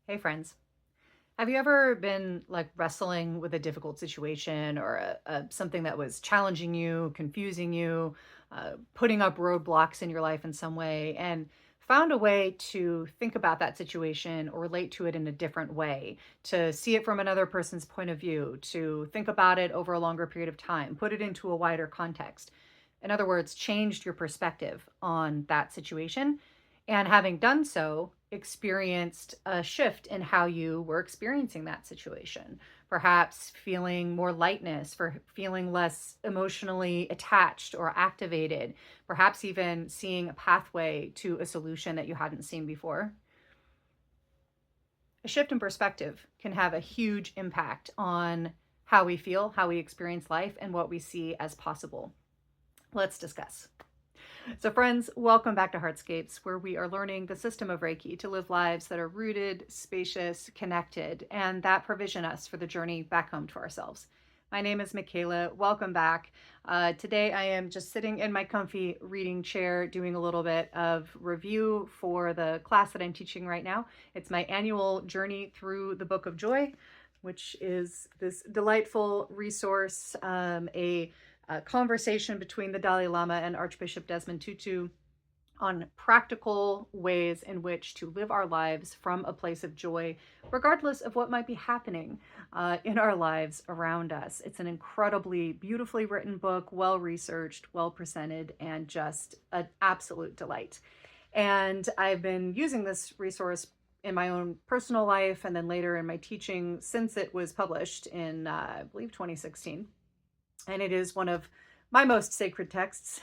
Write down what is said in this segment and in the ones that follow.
Hey friends, have you ever been like wrestling with a difficult situation or something that was challenging you, confusing you, putting up roadblocks in your life in some way, and found a way to think about that situation or relate to it in a different way, to see it from another person's point of view, to think about it over a longer period of time, put it into a wider context? In other words, changed your perspective on that situation. And having done so, experienced a shift in how you were experiencing that situation. Perhaps feeling more lightness, for feeling less emotionally attached or activated, perhaps even seeing a pathway to a solution that you hadn't seen before. A shift in perspective can have a huge impact on how we feel, how we experience life, and what we see as possible. Let's discuss. So, friends, welcome back to Heartscapes, where we are learning the system of Reiki to live lives that are rooted, spacious, connected, and that provision us for the journey back home to ourselves. My name is Michaela. Welcome back. Today, I am just sitting in my comfy reading chair doing a little bit of review for the class that I'm teaching right now. It's my annual journey through the Book of Joy, which is this delightful resource, a conversation between the Dalai Lama and Archbishop Desmond Tutu on practical ways in which to live our lives from a place of joy, regardless of what might be happening in our lives around us. It's an incredibly beautifully written book, well researched, well presented, and just an absolute delight. And I've been using this resource in my own personal life and then later in my teaching since it was published in, I believe, 2016. And it is one of my most sacred texts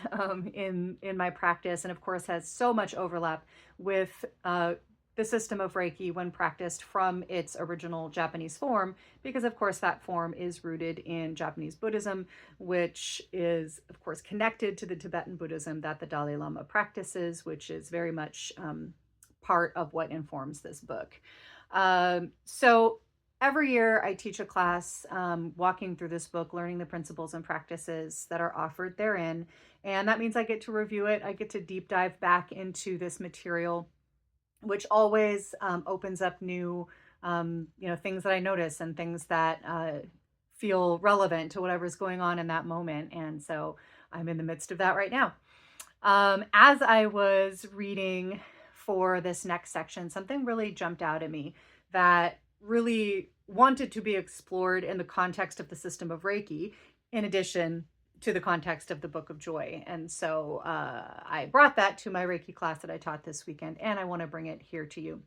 in my practice, and of course has so much overlap with the system of Reiki when practiced from its original Japanese form, because of course that form is rooted in Japanese Buddhism, which is of course connected to the Tibetan Buddhism that the Dalai Lama practices, which is very much part of what informs this book. So every year I teach a class walking through this book, learning the principles and practices that are offered therein. And that means I get to review it. I get to deep dive back into this material, which always opens up new, things that I notice and things that feel relevant to whatever's going on in that moment. And so I'm in the midst of that right now. As I was reading for this next section, something really jumped out at me that really wanted to be explored in the context of the system of Reiki, in addition to the context of the Book of Joy. And so I brought that to my Reiki class that I taught this weekend, and I want to bring it here to you.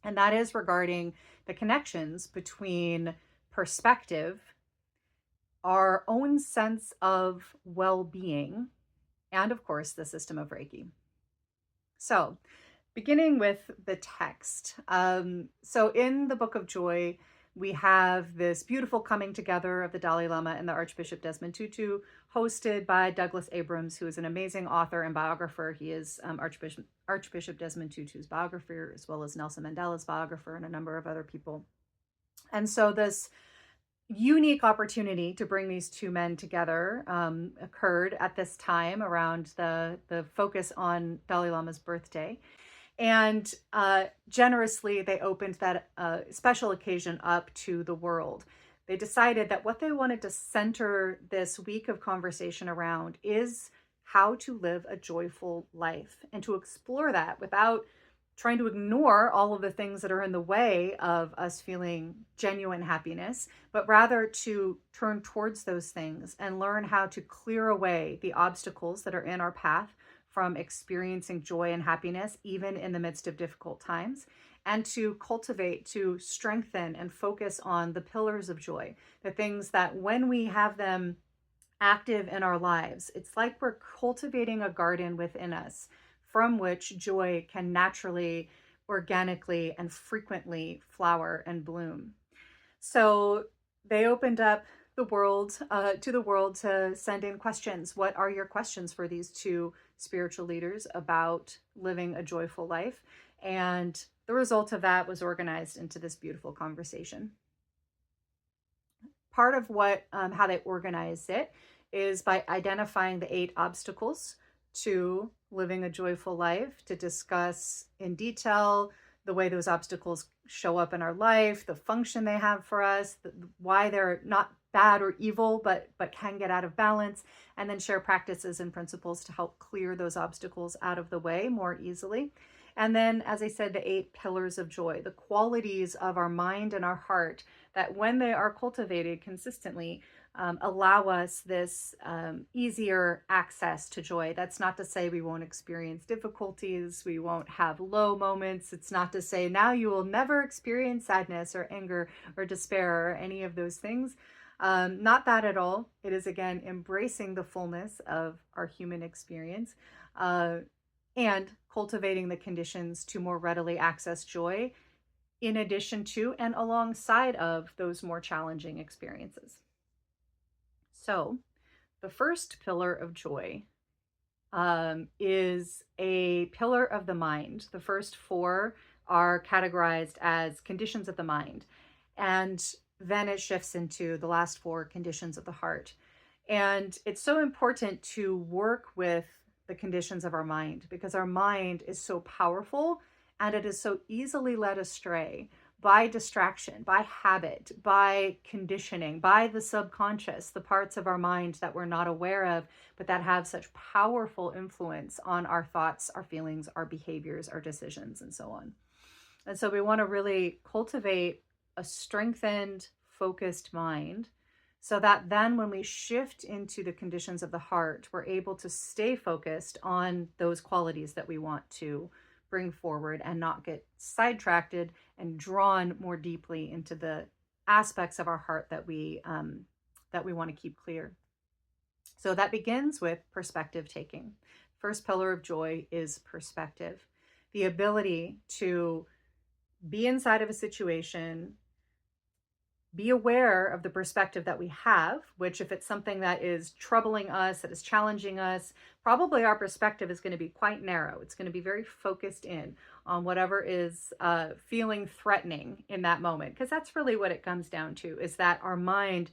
And that is regarding the connections between perspective, our own sense of well-being, and of course, the system of Reiki. So, beginning with the text. So in the Book of Joy, we have this beautiful coming together of the Dalai Lama and the Archbishop Desmond Tutu, hosted by Douglas Abrams, who is an amazing author and biographer. He is Archbishop Desmond Tutu's biographer, as well as Nelson Mandela's biographer, and a number of other people. And so this unique opportunity to bring these two men together occurred at this time around the focus on Dalai Lama's birthday. And generously, they opened that special occasion up to the world. They decided that what they wanted to center this week of conversation around is how to live a joyful life and to explore that without trying to ignore all of the things that are in the way of us feeling genuine happiness, but rather to turn towards those things and learn how to clear away the obstacles that are in our path from experiencing joy and happiness, even in the midst of difficult times, and to cultivate, to strengthen and focus on the pillars of joy, the things that when we have them active in our lives, it's like we're cultivating a garden within us from which joy can naturally, organically, and frequently flower and bloom. So they opened up the world to the world to send in questions. What are your questions for these two spiritual leaders about living a joyful life? And the result of that was organized into this beautiful conversation. Part of what how they organized it is by identifying the 8 obstacles to living a joyful life, to discuss in detail the way those obstacles show up in our life, the function they have for us, why they're not bad or evil, but can get out of balance, and then share practices and principles to help clear those obstacles out of the way more easily. And then, as I said, the 8 pillars of joy, the qualities of our mind and our heart that, when they are cultivated consistently, allow us this easier access to joy. That's not to say we won't experience difficulties, we won't have low moments. It's not to say now you will never experience sadness or anger or despair or any of those things. Not that at all. It is, again, embracing the fullness of our human experience and cultivating the conditions to more readily access joy in addition to and alongside of those more challenging experiences. So, the first pillar of joy is a pillar of the mind. The first 4 are categorized as conditions of the mind. And then it shifts into the last 4 conditions of the heart. And it's so important to work with the conditions of our mind, because our mind is so powerful and it is so easily led astray by distraction, by habit, by conditioning, by the subconscious, the parts of our mind that we're not aware of, but that have such powerful influence on our thoughts, our feelings, our behaviors, our decisions, and so on. And so we want to really cultivate a strengthened, focused mind, so that then when we shift into the conditions of the heart, we're able to stay focused on those qualities that we want to bring forward and not get sidetracked and drawn more deeply into the aspects of our heart that we want to keep clear. So that begins with perspective taking. First pillar of joy is perspective, the ability to be inside of a situation, be aware of the perspective that we have, which, if it's something that is troubling us, that is challenging us, probably our perspective is going to be quite narrow. It's going to be very focused in on whatever is feeling threatening in that moment, because that's really what it comes down to, is that our mind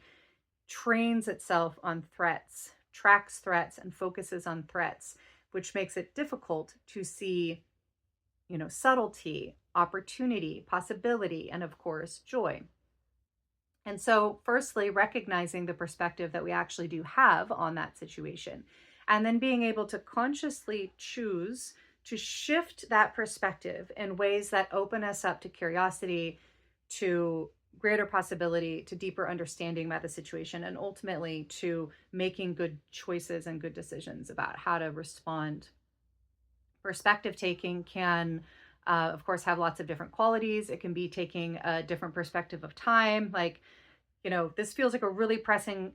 trains itself on threats, tracks threats, and focuses on threats, which makes it difficult to see, subtlety, opportunity, possibility, and of course, joy. And so, firstly, recognizing the perspective that we actually do have on that situation, and then being able to consciously choose to shift that perspective in ways that open us up to curiosity, to greater possibility, to deeper understanding about the situation, and ultimately to making good choices and good decisions about how to respond. Perspective taking can, of course, have lots of different qualities. It can be taking a different perspective of time, like, this feels like a really pressing,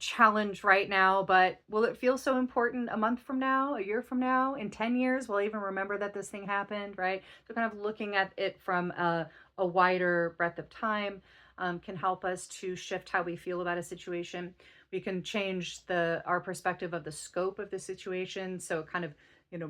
challenge right now, but will it feel so important a month from now, a year from now, in 10 years? We'll even remember that this thing happened, right? So kind of looking at it from a wider breadth of time can help us to shift how we feel about a situation. We can change our perspective of the scope of the situation. So kind of,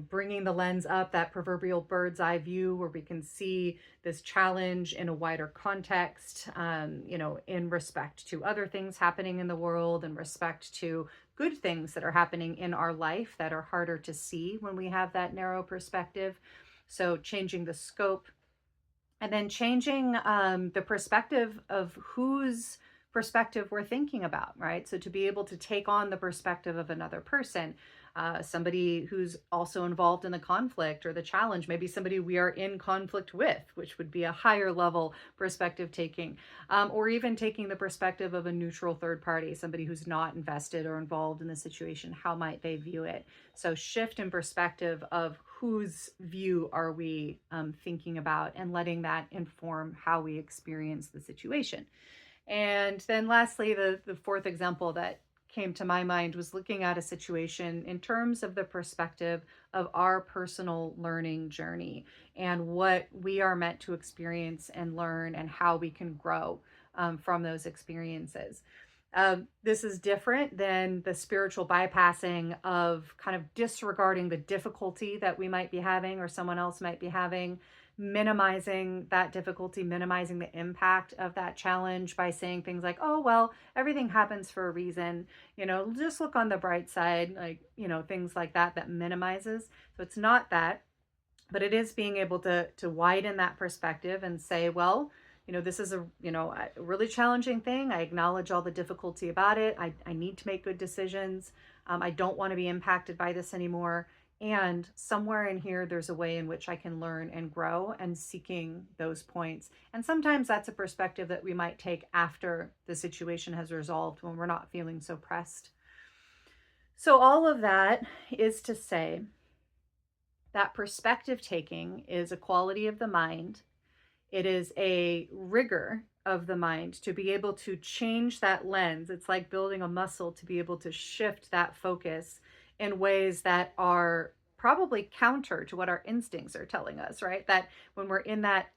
bringing the lens up, that proverbial bird's eye view, where we can see this challenge in a wider context, in respect to other things happening in the world, in respect to good things that are happening in our life that are harder to see when we have that narrow perspective. So changing the scope, and then changing the perspective of whose perspective we're thinking about, right? So to be able to take on the perspective of another person, somebody who's also involved in the conflict or the challenge, maybe somebody we are in conflict with, which would be a higher level perspective taking, or even taking the perspective of a neutral third party, somebody who's not invested or involved in the situation. How might they view it? So shift in perspective of whose view are we thinking about, and letting that inform how we experience the situation. And then lastly, the fourth example that came to my mind was looking at a situation in terms of the perspective of our personal learning journey and what we are meant to experience and learn, and how we can grow from those experiences. This is different than the spiritual bypassing of kind of disregarding the difficulty that we might be having or someone else might be having, minimizing that difficulty, minimizing the impact of that challenge by saying things like, oh, well, everything happens for a reason, just look on the bright side, like, things like that minimizes. So it's not that. But it is being able to widen that perspective and say, well, this is a really challenging thing. I acknowledge all the difficulty about it. I need to make good decisions. I don't want to be impacted by this anymore. And somewhere in here, there's a way in which I can learn and grow, and seeking those points. And sometimes that's a perspective that we might take after the situation has resolved, when we're not feeling so pressed. So all of that is to say that perspective taking is a quality of the mind. It is a rigor of the mind to be able to change that lens. It's like building a muscle to be able to shift that focus in ways that are probably counter to what our instincts are telling us, right? That when we're in that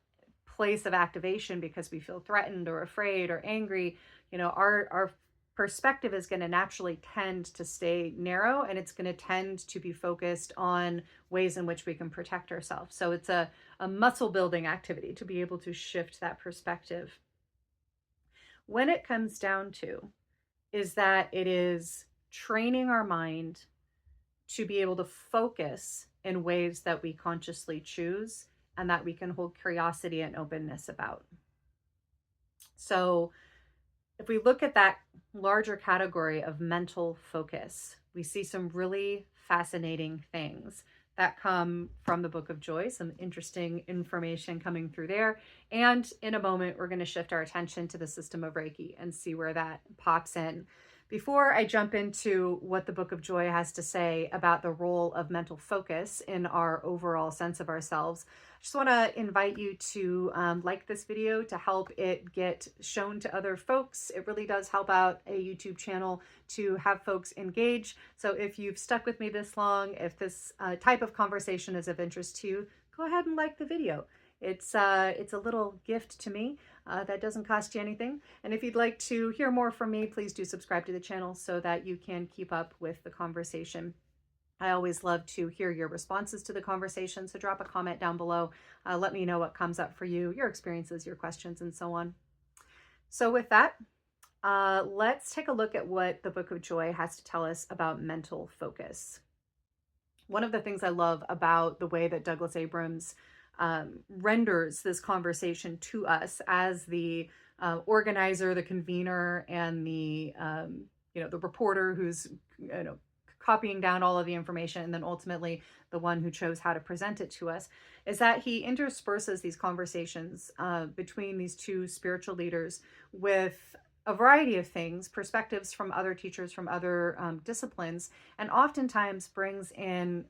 place of activation because we feel threatened or afraid or angry, our perspective is going to naturally tend to stay narrow, and it's going to tend to be focused on ways in which we can protect ourselves. So it's a muscle building activity to be able to shift that perspective. When it comes down to is that it is training our mind to be able to focus in ways that we consciously choose and that we can hold curiosity and openness about. So if we look at that larger category of mental focus, we see some really fascinating things that come from the Book of Joy, some interesting information coming through there. And in a moment, we're going to shift our attention to the system of Reiki and see where that pops in. Before I jump into what the Book of Joy has to say about the role of mental focus in our overall sense of ourselves, I just want to invite you to like this video to help it get shown to other folks. It really does help out a YouTube channel to have folks engage. So if you've stuck with me this long, if this type of conversation is of interest to you, go ahead and like the video. It's a little gift to me that doesn't cost you anything. And if you'd like to hear more from me, please do subscribe to the channel so that you can keep up with the conversation. I always love to hear your responses to the conversation, so drop a comment down below. Let me know what comes up for you, your experiences, your questions, and so on. So with that, let's take a look at what the Book of Joy has to tell us about mental focus. One of the things I love about the way that Douglas Abrams renders this conversation to us as the organizer, the convener, and the reporter who's copying down all of the information, and then ultimately the one who chose how to present it to us, is that he intersperses these conversations between these two spiritual leaders with a variety of things, perspectives from other teachers from other disciplines, and oftentimes brings in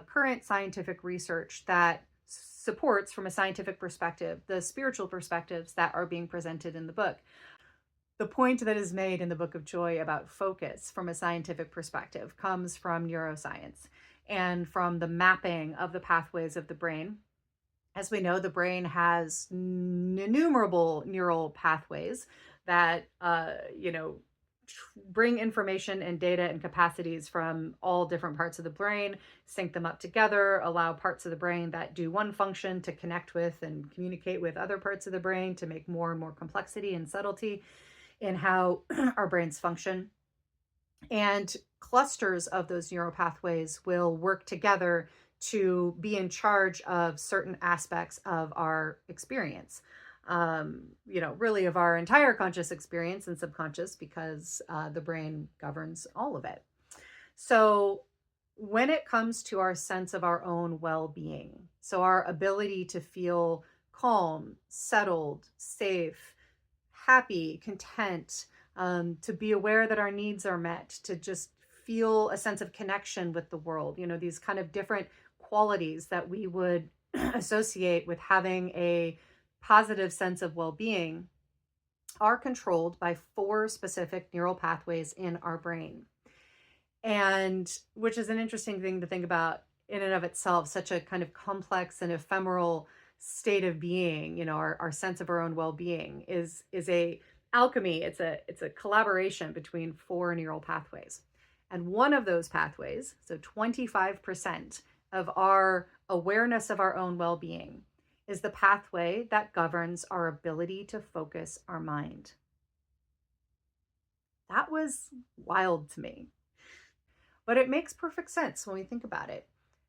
current scientific research that supports, from a scientific perspective, the spiritual perspectives that are being presented in the book. The point that is made in the Book of Joy about focus from a scientific perspective comes from neuroscience and from the mapping of the pathways of the brain. As we know, the brain has innumerable neural pathways that, bring information and data and capacities from all different parts of the brain, sync them up together, allow parts of the brain that do one function to connect with and communicate with other parts of the brain to make more and more complexity and subtlety in how our brains function. And clusters of those neural pathways will work together to be in charge of certain aspects of our experience. Really of our entire conscious experience and subconscious, because the brain governs all of it. So when it comes to our sense of our own well-being, so our ability to feel calm, settled, safe, happy, content, to be aware that our needs are met, to just feel a sense of connection with the world, these kind of different qualities that we would associate with having a positive sense of well-being, are controlled by 4 specific neural pathways in our brain. And which is an interesting thing to think about in and of itself, such a kind of complex and ephemeral state of being. Our sense of our own well-being is a alchemy. It's a collaboration between 4 neural pathways. And one of those pathways, so 25% of our awareness of our own well-being, is the pathway that governs our ability to focus our mind. That was wild to me, but it makes perfect sense when we think about it.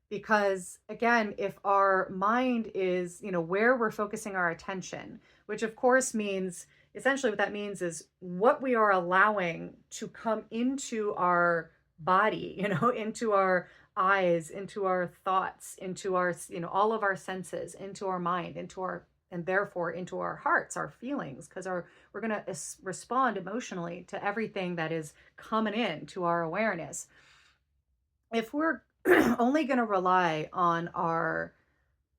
Because again, if our mind is, where we're focusing our attention, which of course means, essentially what that means is what we are allowing to come into our body, into our eyes, into our thoughts, into our, all of our senses, into our mind, into our, and therefore into our hearts, our feelings, because we're going to respond emotionally to everything that is coming in to our awareness. If we're only going to rely on our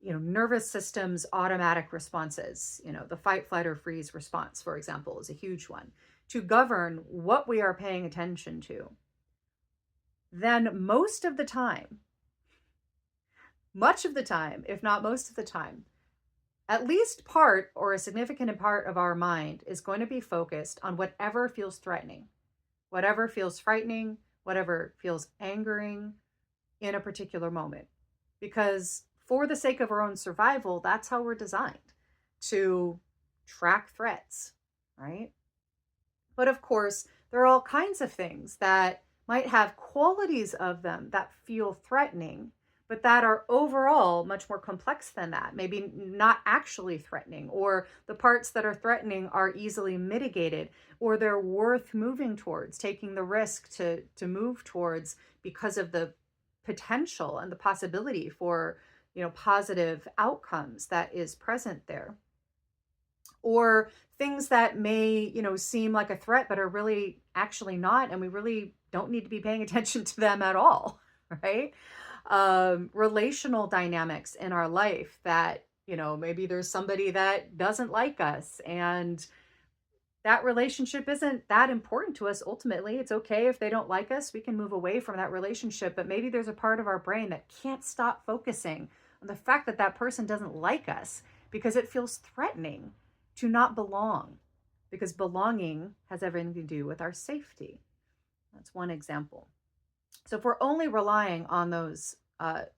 nervous system's automatic responses, the fight, flight, or freeze response, for example, is a huge one, to govern what we are paying attention to, then most of the time, much of the time, if not most of the time, at least part or a significant part of our mind is going to be focused on whatever feels threatening, whatever feels frightening, whatever feels angering in a particular moment. Because for the sake of our own survival, that's how we're designed, to track threats, right? But of course, there are all kinds of things that might have qualities of them that feel threatening, but that are overall much more complex than that. Maybe not actually threatening, or the parts that are threatening are easily mitigated, or they're worth moving towards, taking the risk to move towards because of the potential and the possibility for, positive outcomes that is present there. Or things that may, seem like a threat, but are really actually not, and we really don't need to be paying attention to them at all, right? Relational dynamics in our life that, maybe there's somebody that doesn't like us, and that relationship isn't that important to us. Ultimately, it's okay if they don't like us, we can move away from that relationship. But maybe there's a part of our brain that can't stop focusing on the fact that that person doesn't like us because it feels threatening to not belong, because belonging has everything to do with our safety. That's one example. So if we're only relying on those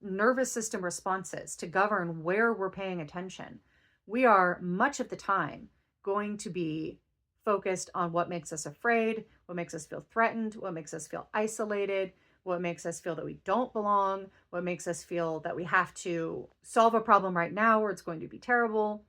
nervous system responses to govern where we're paying attention, we are much of the time going to be focused on what makes us afraid, what makes us feel threatened, what makes us feel isolated, what makes us feel that we don't belong, what makes us feel that we have to solve a problem right now or it's going to be terrible.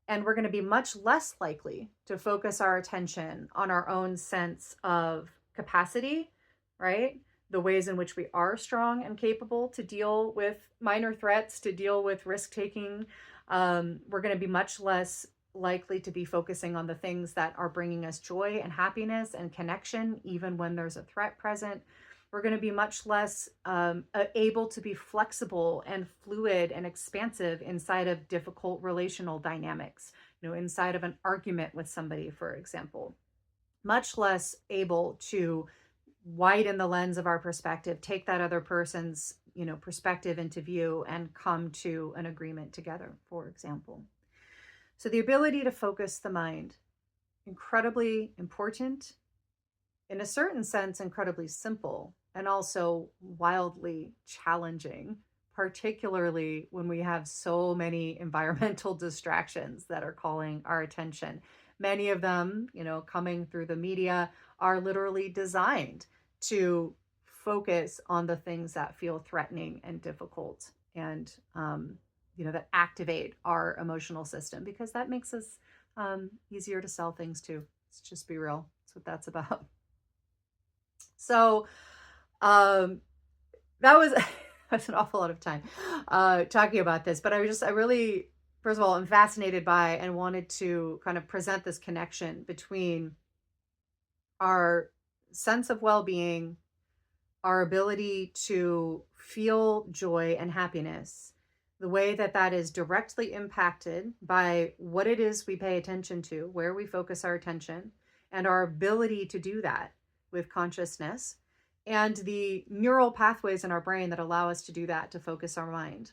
And we're going to be much less likely to focus our attention on our own sense of capacity, right? The ways in which we are strong and capable to deal with minor threats, to deal with risk taking. We're going to be much less likely to be focusing on the things that are bringing us joy and happiness and connection, even when there's a threat present. We're going to be much less able to be flexible and fluid and expansive inside of difficult relational dynamics, inside of an argument with somebody, for example. Much less able to widen the lens of our perspective, take that other person's, perspective into view and come to an agreement together, for example. So the ability to focus the mind, incredibly important, in a certain sense, incredibly simple, and also wildly challenging, particularly when we have so many environmental distractions that are calling our attention. Many of them, coming through the media, are literally designed to focus on the things that feel threatening and difficult, and that activate our emotional system, because that makes us easier to sell things to. Let's just be real. That's what that's about. So that was that's an awful lot of time talking about this, but I really, first of all, I'm fascinated by and wanted to kind of present this connection between our sense of well-being, our ability to feel joy and happiness, the way that that is directly impacted by what it is we pay attention to, where we focus our attention, and our ability to do that with consciousness, and the neural pathways in our brain that allow us to do that, to focus our mind.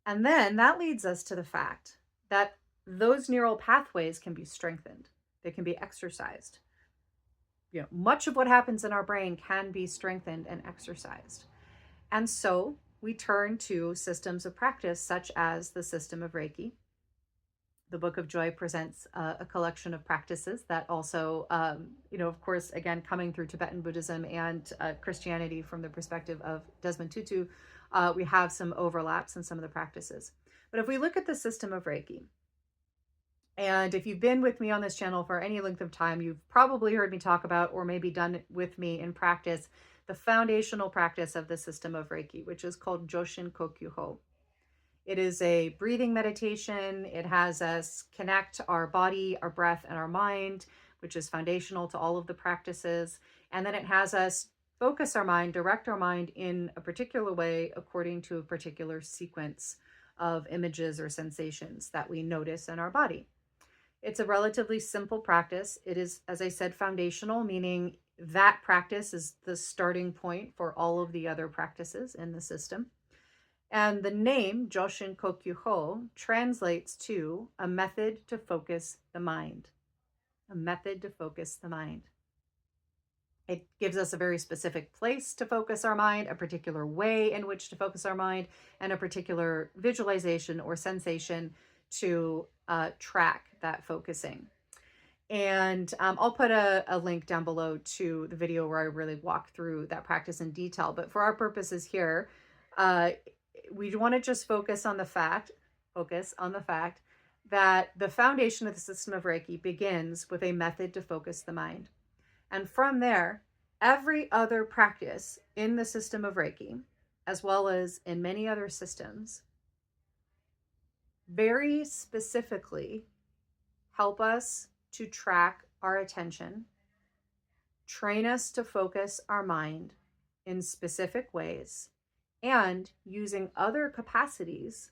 And then that leads us to the fact that those neural pathways can be strengthened. They can be exercised. Much of what happens in our brain can be strengthened and exercised. And so we turn to systems of practice, such as the system of Reiki. The Book of Joy presents a collection of practices that also, of course, again, coming through Tibetan Buddhism and Christianity from the perspective of Desmond Tutu, we have some overlaps in some of the practices. But if we look at the system of Reiki, and if you've been with me on this channel for any length of time, you've probably heard me talk about, or maybe done it with me in practice, the foundational practice of the system of Reiki, which is called Joshin Kokyuho. It is a breathing meditation. It has us connect our body, our breath, and our mind, which is foundational to all of the practices. And then it has us focus our mind, direct our mind in a particular way according to a particular sequence of images or sensations that we notice in our body. It's a relatively simple practice. It is, as I said, foundational, meaning that practice is the starting point for all of the other practices in the system. And the name Joshin Kokyuho translates to a method to focus the mind. A method to focus the mind. It gives us a very specific place to focus our mind, a particular way in which to focus our mind, and a particular visualization or sensation to track that focusing. And I'll put a link down below to the video where I really walk through that practice in detail. But for our purposes here, we want to just focus on the fact that the foundation of the system of Reiki begins with a method to focus the mind. And from there, every other practice in the system of Reiki, as well as in many other systems, very specifically help us to track our attention, train us to focus our mind in specific ways, and using other capacities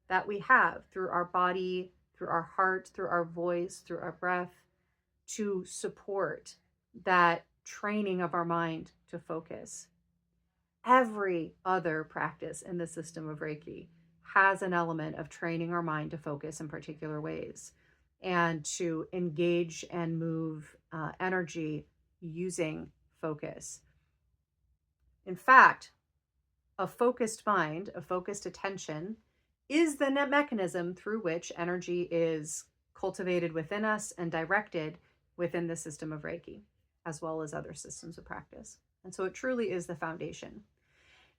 that we have through our body, through our heart, through our voice, through our breath, to support that training of our mind to focus. Every other practice in the system of Reiki has an element of training our mind to focus in particular ways and to engage and move energy using focus. In fact, a focused mind, a focused attention, is the mechanism through which energy is cultivated within us and directed within the system of Reiki, as well as other systems of practice. And so it truly is the foundation.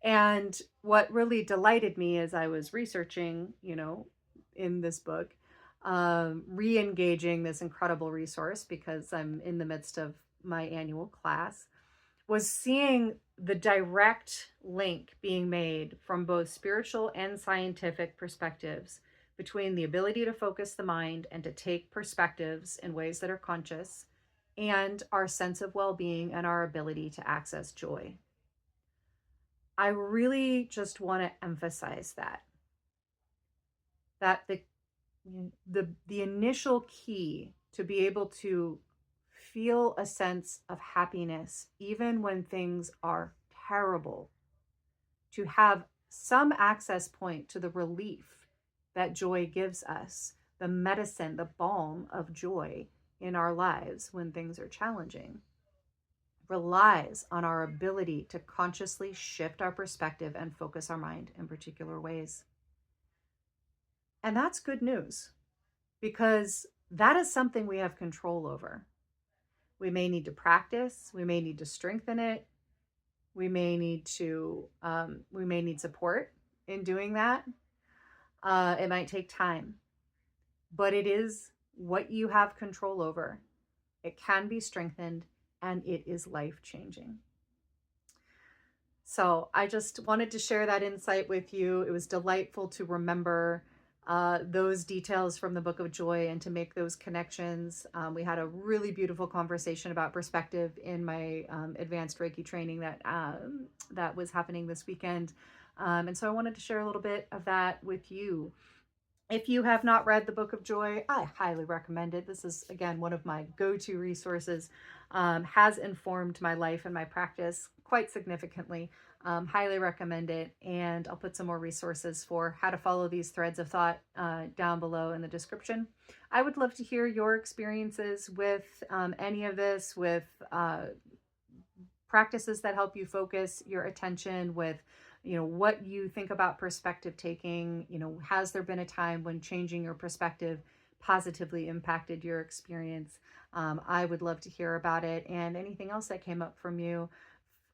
And what really delighted me as I was researching, in this book, re-engaging this incredible resource because I'm in the midst of my annual class, was seeing the direct link being made from both spiritual and scientific perspectives between the ability to focus the mind and to take perspectives in ways that are conscious and our sense of well-being and our ability to access joy. I really just want to emphasize that the initial key to be able to feel a sense of happiness, even when things are terrible, to have some access point to the relief that joy gives us, the medicine, the balm of joy in our lives when things are challenging, relies on our ability to consciously shift our perspective and focus our mind in particular ways. And that's good news because that is something we have control over. We may need to practice. We may need to strengthen it. We may need support in doing that. It might take time, but it is what you have control over. It can be strengthened and it is life-changing. So I just wanted to share that insight with you. It was delightful to remember those details from the Book of Joy and to make those connections. We had a really beautiful conversation about perspective in my advanced Reiki training that was happening this weekend. And so I wanted to share a little bit of that with you. If you have not read the Book of Joy, I highly recommend it. This is, again, one of my go-to resources, has informed my life and my practice quite significantly. Highly recommend it. And I'll put some more resources for how to follow these threads of thought down below in the description. I would love to hear your experiences with any of this, with practices that help you focus your attention, with what you think about perspective taking. Has there been a time when changing your perspective positively impacted your experience? I would love to hear about it and anything else that came up from you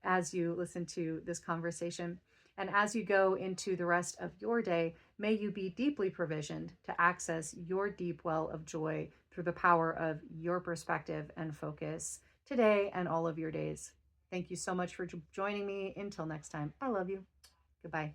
as you listen to this conversation. And as you go into the rest of your day, may you be deeply provisioned to access your deep well of joy through the power of your perspective and focus today and all of your days. Thank you so much for joining me. Until next time, I love you. Goodbye.